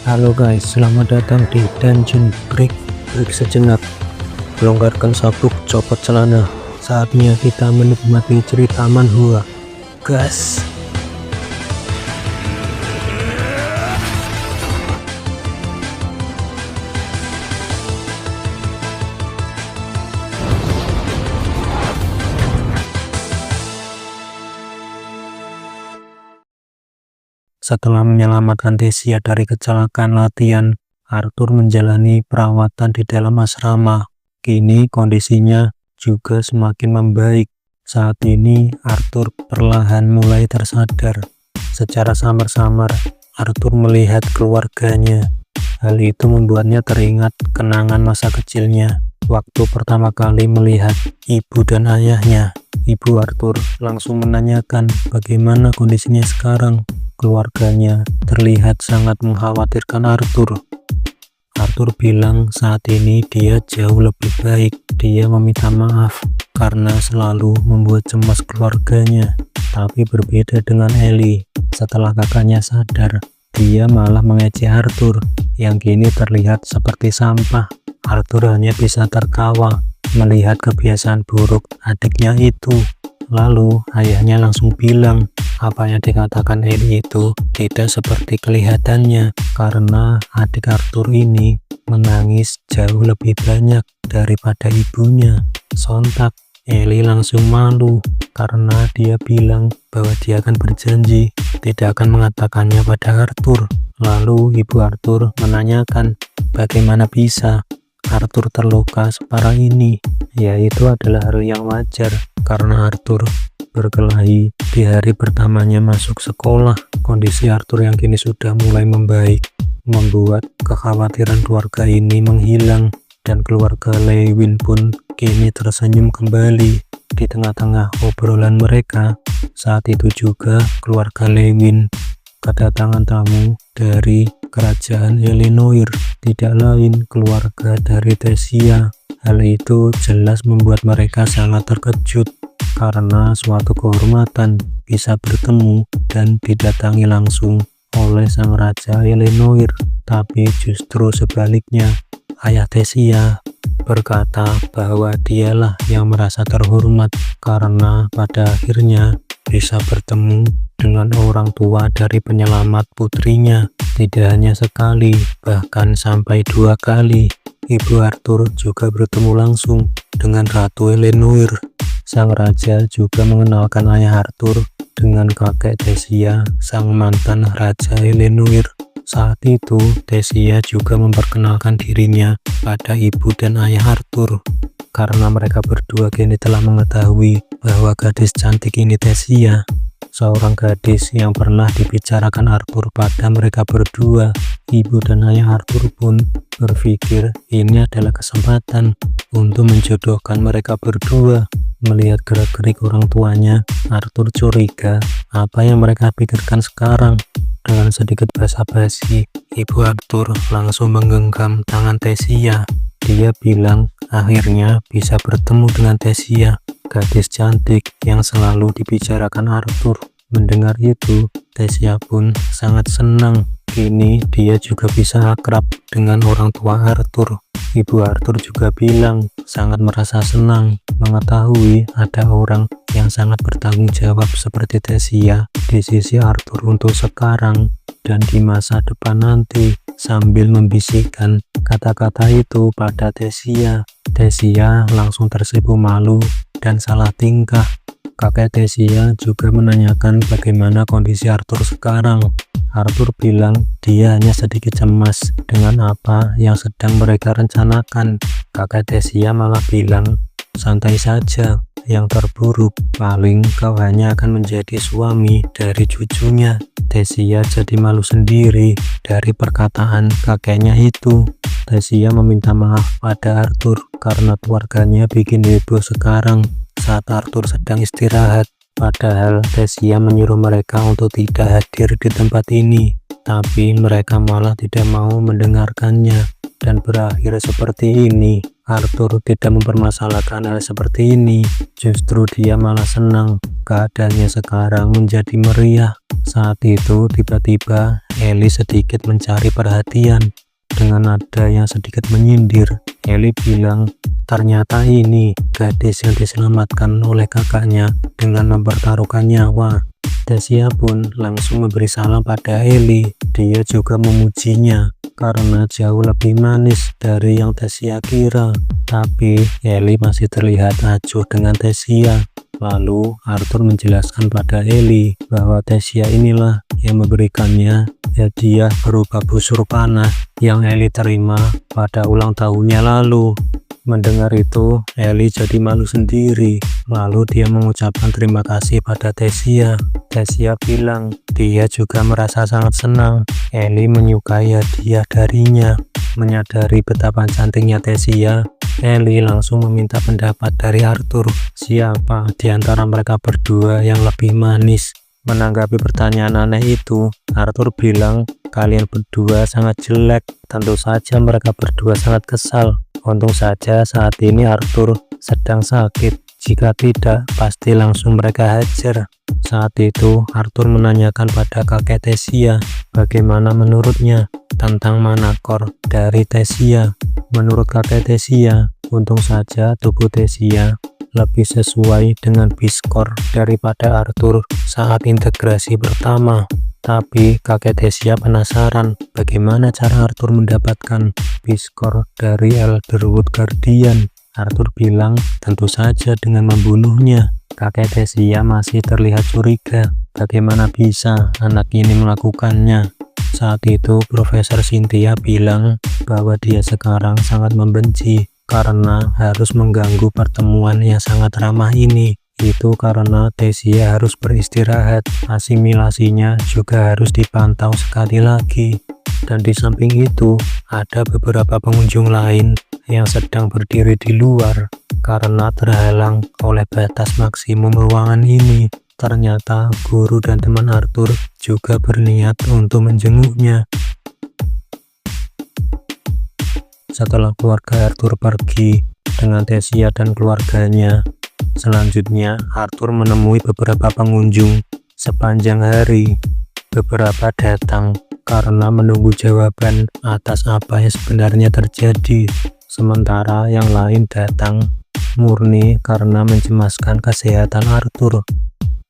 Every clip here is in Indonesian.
Halo guys, selamat datang di Dungeon Break. Break sejenak, longgarkan sabuk, copot celana. Saatnya kita menikmati cerita manhwa. Gas. Setelah menyelamatkan Tesia dari kecelakaan latihan, Arthur menjalani perawatan di dalam asrama. Kini kondisinya juga semakin membaik. Saat ini Arthur perlahan mulai tersadar. Secara samar-samar, Arthur melihat keluarganya. Hal itu membuatnya teringat kenangan masa kecilnya. Waktu pertama kali melihat ibu dan ayahnya, ibu Arthur langsung menanyakan bagaimana kondisinya sekarang. Keluarganya terlihat sangat mengkhawatirkan Arthur. Arthur bilang saat ini dia jauh lebih baik. Dia meminta maaf karena selalu membuat cemas keluarganya. Tapi berbeda dengan Ellie. Setelah kakaknya sadar, dia malah mengejek Arthur yang kini terlihat seperti sampah. Arthur hanya bisa tertawa melihat kebiasaan buruk adiknya itu. Lalu ayahnya langsung bilang, apa yang dikatakan Ellie itu tidak seperti kelihatannya, karena adik Arthur ini menangis jauh lebih banyak daripada ibunya. Sontak Ellie langsung malu karena dia bilang bahwa dia akan berjanji tidak akan mengatakannya pada Arthur. Lalu ibu Arthur menanyakan bagaimana bisa Arthur terluka separah ini. Ya, itu adalah hal yang wajar karena Arthur berkelahi di hari pertamanya masuk sekolah. Kondisi Arthur yang kini sudah mulai membaik membuat kekhawatiran keluarga ini menghilang, dan keluarga Lewin pun kini tersenyum kembali. Di tengah-tengah obrolan mereka saat itu juga keluarga Lewin kedatangan tamu dari kerajaan Illinois, tidak lain keluarga dari Tesia. Hal itu jelas membuat mereka sangat terkejut karena suatu kehormatan bisa bertemu dan didatangi langsung oleh sang raja Illinois. Tapi justru sebaliknya, ayah Tesia berkata bahwa dialah yang merasa terhormat karena pada akhirnya bisa bertemu dengan orang tua dari penyelamat putrinya. Tidak hanya sekali, bahkan sampai 2 kali. Ibu Arthur juga bertemu langsung dengan Ratu Illinois. Sang raja juga mengenalkan ayah Arthur dengan kakek Tesia, sang mantan raja Illinois. Saat itu Tesia juga memperkenalkan dirinya pada ibu dan ayah Arthur. Karena mereka berdua kini telah mengetahui bahwa gadis cantik ini Tesia, seorang gadis yang pernah dibicarakan Arthur pada mereka berdua. Ibu dan ayah Arthur pun berpikir ini adalah kesempatan untuk menjodohkan mereka berdua. Melihat gerak-gerik orang tuanya, Arthur curiga apa yang mereka pikirkan sekarang. Dengan sedikit basa-basi, ibu Arthur langsung menggenggam tangan Tesia. Dia bilang akhirnya bisa bertemu dengan Tesia, gadis cantik yang selalu dibicarakan Arthur. Mendengar itu, Tesia pun sangat senang. Kini dia juga bisa akrab dengan orang tua Arthur. Ibu Arthur juga bilang sangat merasa senang mengetahui ada orang yang sangat bertanggung jawab seperti Tesia di sisi Arthur untuk sekarang dan di masa depan nanti, sambil membisikkan kata-kata itu pada Tesia. Tesia langsung tersipu malu dan salah tingkah. Kakek Tesia juga menanyakan bagaimana kondisi Arthur sekarang. Arthur bilang dia hanya sedikit cemas dengan apa yang sedang mereka rencanakan. Kakek Tesia malah bilang, santai saja, yang terburuk paling kau hanya akan menjadi suami dari cucunya. Tesia jadi malu sendiri dari perkataan kakeknya itu. Tesia meminta maaf pada Arthur karena keluarganya bikin heboh sekarang saat Arthur sedang istirahat. Padahal Tesia menyuruh mereka untuk tidak hadir di tempat ini, tapi mereka malah tidak mau mendengarkannya. dan berakhir seperti ini. Arthur tidak mempermasalahkan hal seperti ini, justru dia malah senang. Keadaannya sekarang menjadi meriah. Saat itu tiba-tiba Ellie sedikit mencari perhatian. Dengan nada yang sedikit menyindir, Ellie bilang, ternyata ini gadis yang diselamatkan oleh kakaknya dengan mempertaruhkan nyawa. Tasya pun langsung memberi salam pada Ellie. Dia juga memujinya karena jauh lebih manis dari yang Tasya kira. Tapi Ellie masih terlihat acuh dengan Tasya. Lalu Arthur menjelaskan pada Ellie bahwa Tasya inilah yang memberikannya hadiah berupa busur panah yang Ellie terima pada ulang tahunnya lalu. Mendengar itu, Ellie jadi malu sendiri. Lalu dia mengucapkan terima kasih pada Tasya. Tasya bilang dia juga merasa sangat senang Ellie menyukai hadiah darinya. Menyadari betapa cantiknya Tasya, Ellie langsung meminta pendapat dari Arthur. Siapa di antara mereka berdua yang lebih manis? Menanggapi pertanyaan aneh itu, Arthur bilang, kalian berdua sangat jelek. Tentu saja mereka berdua sangat kesal. Untung saja saat ini Arthur sedang sakit. Jika tidak, pasti langsung mereka hajar. Saat itu, Arthur menanyakan pada kakek Tasya bagaimana menurutnya tentang manakor dari Tasya. Menurut kakek Tasya, untung saja tubuh Tasya lebih sesuai dengan Biscor daripada Arthur saat integrasi pertama. Tapi kakek Tasya penasaran bagaimana cara Arthur mendapatkan Biscor dari Elderwood Guardian. Arthur bilang tentu saja dengan membunuhnya. Kakek Tasya masih terlihat curiga bagaimana bisa anak ini melakukannya. Saat itu Profesor Cynthia bilang bahwa dia sekarang sangat membenci karena harus mengganggu pertemuan yang sangat ramah ini. Itu karena Tasya harus beristirahat, asimilasinya juga harus dipantau sekali lagi. Dan di samping itu, ada beberapa pengunjung lain yang sedang berdiri di luar karena terhalang oleh batas maksimum ruangan ini. Ternyata guru dan teman Arthur juga berniat untuk menjenguknya. Setelah keluarga Arthur pergi dengan Tasya dan keluarganya, selanjutnya Arthur menemui beberapa pengunjung sepanjang hari. Beberapa datang karena menunggu jawaban atas apa yang sebenarnya terjadi, sementara yang lain datang murni karena mencemaskan kesehatan Arthur.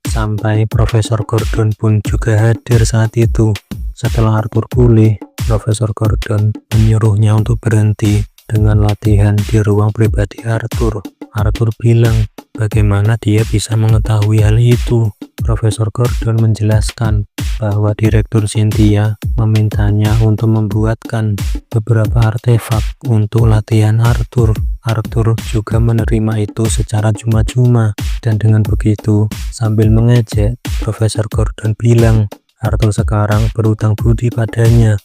Sampai Profesor Gordon pun juga hadir saat itu. Setelah Arthur pulih, Profesor Gordon menyuruhnya untuk berhenti dengan latihan di ruang pribadi Arthur. Arthur bilang bagaimana dia bisa mengetahui hal itu. Profesor Gordon menjelaskan bahwa Direktur Cynthia memintanya untuk membuatkan beberapa artefak untuk latihan Arthur. Arthur juga menerima itu secara cuma-cuma, dan dengan begitu sambil mengejek, Profesor Gordon bilang Arthur sekarang berutang budi padanya.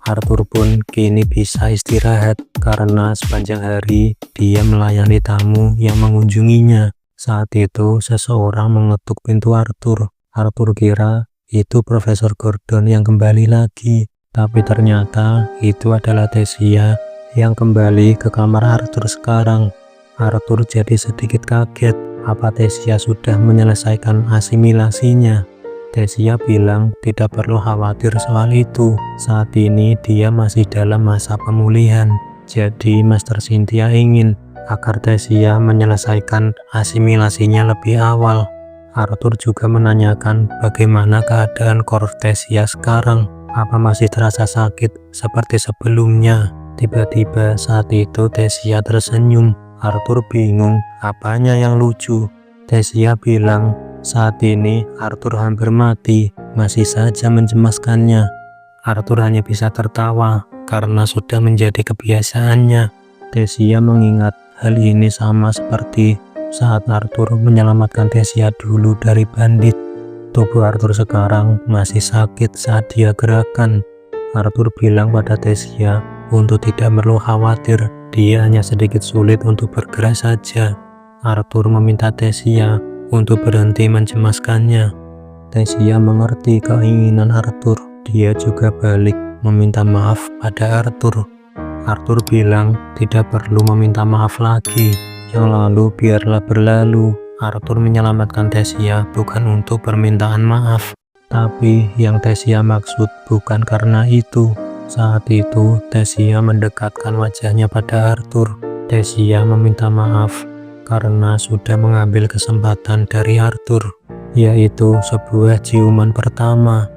Arthur pun kini bisa istirahat karena sepanjang hari dia melayani tamu yang mengunjunginya. Saat itu seseorang mengetuk pintu Arthur. Arthur kira itu Profesor Gordon yang kembali lagi, tapi ternyata itu adalah Tasya yang kembali ke kamar Arthur sekarang. Arthur jadi sedikit kaget, apa Tasya sudah menyelesaikan asimilasinya. Tasya bilang tidak perlu khawatir soal itu. Saat ini dia masih dalam masa pemulihan. Jadi Master Cynthia ingin agar Tasya menyelesaikan asimilasinya lebih awal. Arthur juga menanyakan bagaimana keadaan Tasya sekarang. Apa masih terasa sakit seperti sebelumnya? Tiba-tiba saat itu Tasya tersenyum. Arthur bingung apanya yang lucu. Tasya bilang saat ini Arthur hampir mati, masih saja mencemaskannya. Arthur hanya bisa tertawa karena sudah menjadi kebiasaannya. Tasya mengingat hal ini sama seperti saat Arthur menyelamatkan Tasya dulu dari bandit. Tubuh Arthur sekarang masih sakit saat dia gerakan. Arthur bilang pada Tasya untuk tidak perlu khawatir, dia hanya sedikit sulit untuk bergerak saja. Arthur meminta Tasya untuk berhenti mencemaskannya. Tasya mengerti keinginan Arthur. Dia juga balik meminta maaf pada Arthur. Arthur bilang tidak perlu meminta maaf lagi. Yang lalu biarlah berlalu. Arthur menyelamatkan Thesia bukan untuk permintaan maaf, tapi yang Thesia maksud bukan karena itu. Saat itu Thesia mendekatkan wajahnya pada Arthur. Thesia meminta maaf karena sudah mengambil kesempatan dari Arthur, yaitu sebuah ciuman pertama.